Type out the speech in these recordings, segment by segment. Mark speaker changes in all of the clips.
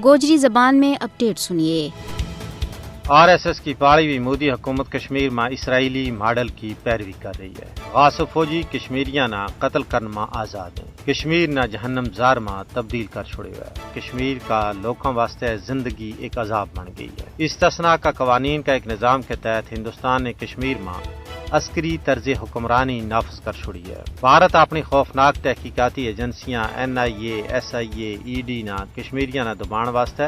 Speaker 1: گوجری زبان میں اپڈیٹ سنیے۔
Speaker 2: RSS کی پاڑی ہوئی مودی حکومت کشمیر میں اسرائیلی ماڈل کی پیروی کر رہی ہے۔ غاصب فوجی کشمیریاں نہ قتل کرن ماں آزاد ہیں، کشمیر نہ جہنم زار ماں تبدیل کر چھوڑے ہوئے ہے۔ کشمیر کا لوگوں واسطے زندگی ایک عذاب بن گئی ہے۔ استثناء کا قوانین کا ایک نظام کے تحت ہندوستان نے کشمیر میں عسکری طرز حکمرانی نافذ کر چھوڑی ہے۔ بھارت اپنی خوفناک تحقیقاتی ایجنسیاں NIA، SIA، ED نہ کشمیریاں نہ دبان واسطے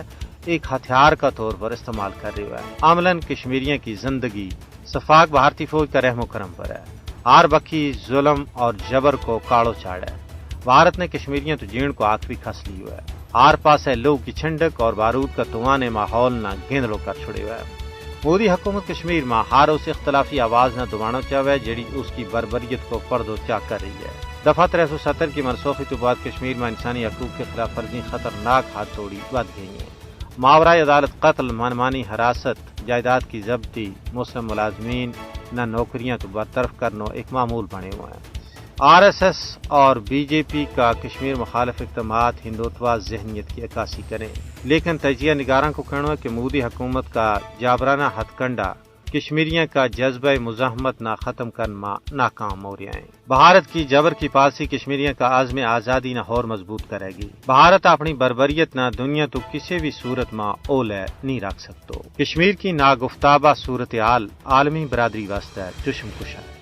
Speaker 2: ایک ہتھیار کا طور پر استعمال کر رہی ہے۔ عملاً کشمیریوں کی زندگی صفاق بھارتی فوج کا رحم و کرم پر ہے۔ ہر بکی ظلم اور جبر کو کاڑو چاڑ ہے۔ بھارت نے کشمیریوں تو جین کو آخری کھس لی ہوا ہے۔ ہر پاس ہے لوگ کی چھنڈک اور بارود کا دھواں نے ماحول نہ گیندلو کر چھڑے ہوا ہے۔ مودی حکومت کشمیر میں ہر اس اختلافی آواز نہ دبانا چاہے جڑی اس کی بربریت کو پردو چاک کر رہی ہے۔ دفعہ 370 کی منسوخی تو بعد کشمیر میں انسانی حقوق کے خلاف ورزی خطرناک ہاتھ توڑی بڑھ گئی ہیں۔ ماورائے عدالت قتل، منمانی ہراست، جائیداد کی ضبطی، مسلم ملازمین نہ نوکریاں تو برطرف کرنا ایک معمول بنے ہوئے ہیں۔ RSS اور BJP کا کشمیر مخالف اقدامات ہندوتوا ذہنیت کی عکاسی کریں، لیکن تجزیہ نگاراں کو کہنا ہے کہ مودی حکومت کا جابرانہ ہتھ کنڈا کشمیریوں کا جذبہ مزاحمت نہ ختم کرنا ناکام ہو رہے ہیں۔ بھارت کی جبر کی پالیسی کشمیریوں کا عزم آزادی نہ اور مضبوط کرے گی۔ بھارت اپنی بربریت نہ دنیا تو کسی بھی صورت میں اولے نہیں رکھ سکتو۔ کشمیر کی ناگفتابہ صورتحال عالمی برادری واسطے چشم کش ہے۔